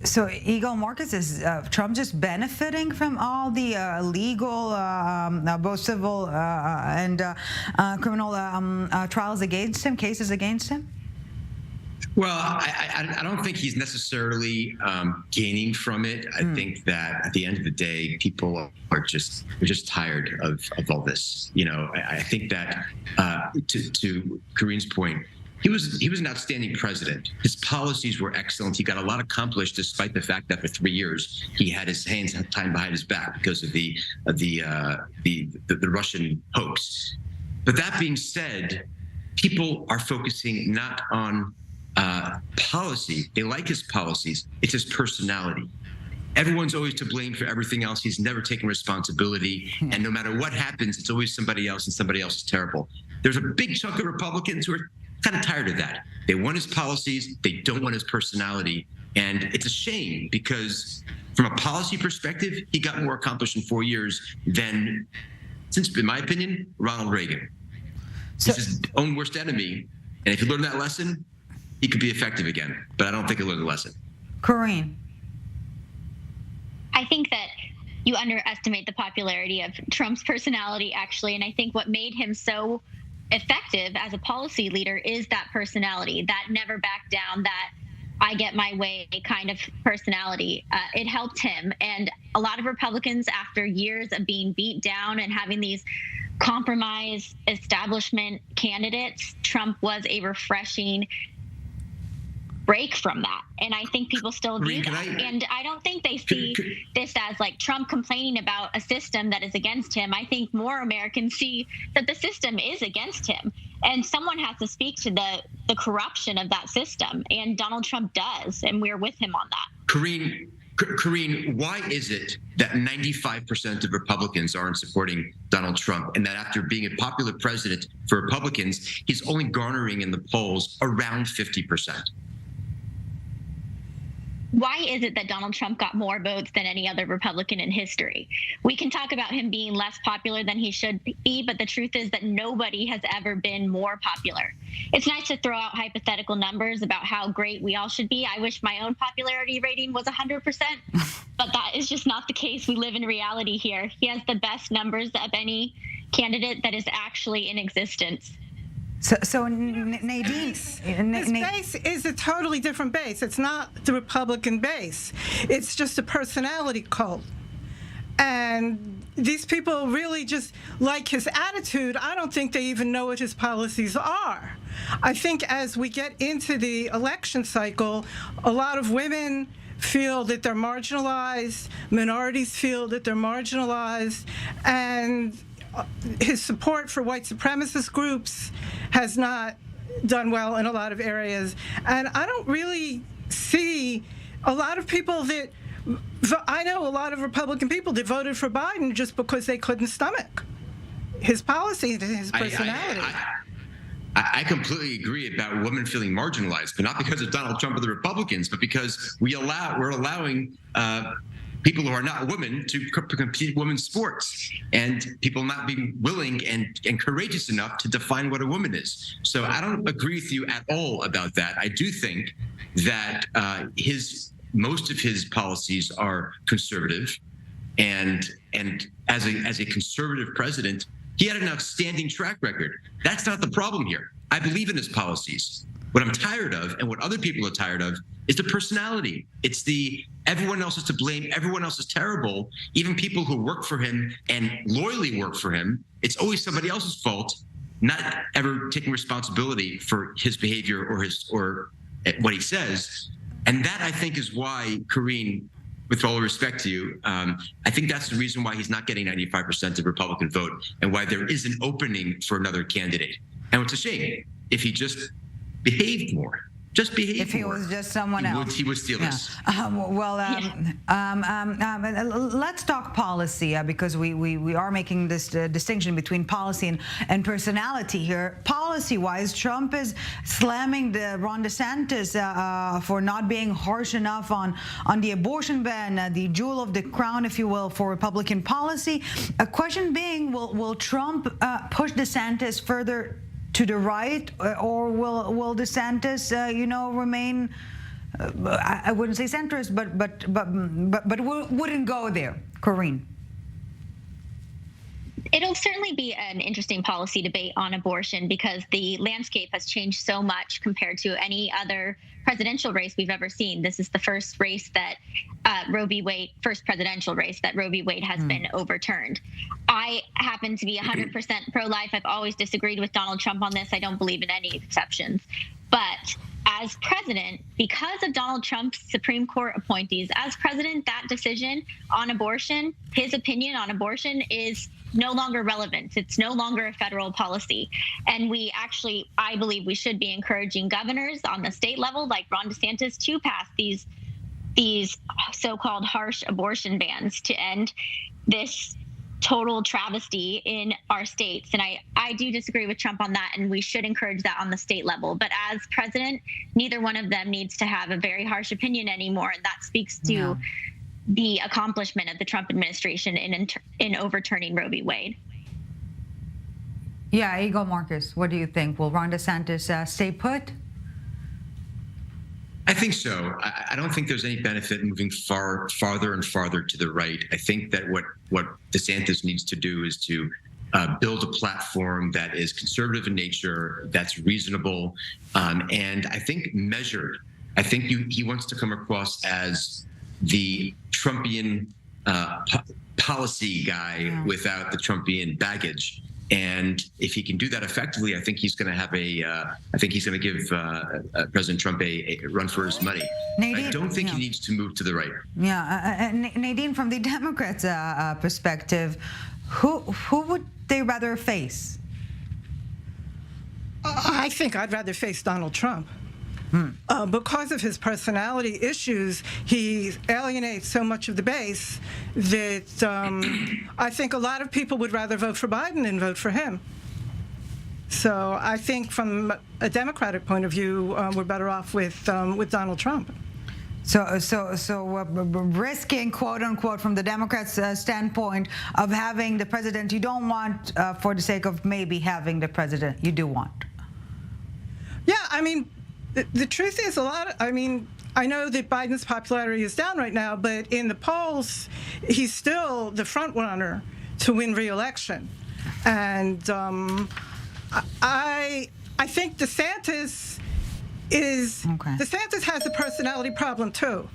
So, Eagle Marcus, is Trump just benefiting from all the legal, both civil and criminal trials against him, cases against him? Well, I don't think he's necessarily gaining from it. I think that at the end of the day, people are just tired of all this. I think that to Kareen's point, he was an outstanding president. His policies were excellent. He got a lot accomplished, despite the fact that for 3 years he had his hands tied behind his back because of the Russian hoax. But that being said, people are focusing not on policy. They like his policies. It's his personality. Everyone's always to blame for everything else. He's never taken responsibility. And no matter what happens, it's always somebody else, and somebody else is terrible. There's a big chunk of Republicans who are kind of tired of that. They want his policies. They don't want his personality. And it's a shame because from a policy perspective, he got more accomplished in 4 years than, in my opinion, Ronald Reagan. He's his own worst enemy. And if you learn that lesson, he could be effective again. But I don't think he'll learn the lesson. Kareen. I think that you underestimate the popularity of Trump's personality, actually. And I think what made him so effective as a policy leader is that personality, that never back down, that I get my way kind of personality. It helped him. And a lot of Republicans, after years of being beat down and having these compromise establishment candidates, Trump was a refreshing break from that. And I think people still view that. And I don't think they see this as like Trump complaining about a system that is against him. I think more Americans see that the system is against him. And someone has to speak to the corruption of that system. And Donald Trump does. And we're with him on that. Kareen, why is it that 95% of Republicans aren't supporting Donald Trump, and that after being a popular president for Republicans, he's only garnering in the polls around 50%? Why is it that Donald Trump got more votes than any other Republican in history? We can talk about him being less popular than he should be, but the truth is that nobody has ever been more popular. It's nice to throw out hypothetical numbers about how great we all should be. I wish my own popularity rating was 100%, but that is just not the case. We live in reality here. He has the best numbers of any candidate that is actually in existence. So Nadine, his base is a totally different base. It's not the Republican base. It's just a personality cult. And these people really just like his attitude. I don't think they even know what his policies are. I think as we get into the election cycle, a lot of women feel that they're marginalized, minorities feel that they're marginalized, and his support for white supremacist groups has not done well in a lot of areas. And I don't really see a lot of people that, I know a lot of Republican people that voted for Biden just because they couldn't stomach his policies and his personality. I completely agree about women feeling marginalized, but not because of Donald Trump or the Republicans, but because we're allowing people who are not women to compete in women's sports, and people not being willing and courageous enough to define what a woman is. So I don't agree with you at all about that. I do think that most of his policies are conservative, and as a conservative president, he had an outstanding track record. That's not the problem here. I believe in his policies. What I'm tired of, and what other people are tired of, is the personality. It's everyone else is to blame, everyone else is terrible. Even people who work for him and loyally work for him, it's always somebody else's fault, not ever taking responsibility for his behavior or what he says. And that, I think, is why, Kareen, with all respect to you, I think that's the reason why he's not getting 95% of the Republican vote, and why there is an opening for another candidate. And it's a shame if he just behaved more. Just behave if he more. was just someone else. He would steal this. Let's talk policy because we are making this distinction between policy and personality here. Policy-wise, Trump is slamming Ron DeSantis for not being harsh enough on the abortion ban, the jewel of the crown, if you will, for Republican policy. A question being, will Trump push DeSantis further to the right, or will DeSantis, remain I wouldn't say centrist, but wouldn't go there. Corinne. It'll certainly be an interesting policy debate on abortion because the landscape has changed so much compared to any other presidential race we've ever seen. This is the first race that first presidential race that Roe v. Wade has been overturned. I happen to be 100% pro-life. I've always disagreed with Donald Trump on this. I don't believe in any exceptions. But as president, because of Donald Trump's Supreme Court appointees, as president, that decision on abortion, his opinion on abortion is no longer relevant. It's no longer a federal policy. And I believe we should be encouraging governors on the state level, like Ron DeSantis, to pass these so-called harsh abortion bans to end this total travesty in our states. And I do disagree with Trump on that, and we should encourage that on the state level. But as president, neither one of them needs to have a very harsh opinion anymore. And that speaks to the accomplishment of the Trump administration in overturning Roe v. Wade. Yeah, Igor Marcus, what do you think? Will Ron DeSantis stay put? I think so. I don't think there's any benefit in moving farther and farther to the right. I think that what DeSantis needs to do is to build a platform that is conservative in nature, that's reasonable, and I think measured. I think he wants to come across as the Trumpian policy guy without the Trumpian baggage. And if he can do that effectively, I think he's going to have give President Trump a run for his money. Nadine, I don't think he needs to move to the right. Yeah, Nadine, from the Democrats' perspective, who would they rather face? I think I'd rather face Donald Trump. Because of his personality issues, he alienates so much of the base that I think a lot of people would rather vote for Biden than vote for him. So I think from a Democratic point of view, we're better off with Donald Trump. So risking, quote unquote, from the Democrats' standpoint of having the president, you don't want for the sake of maybe having the president, you do want. Yeah, I mean, the truth is I know that Biden's popularity is down right now, but in the polls, he's still the front runner to win re-election. And I think DeSantis has a personality problem too.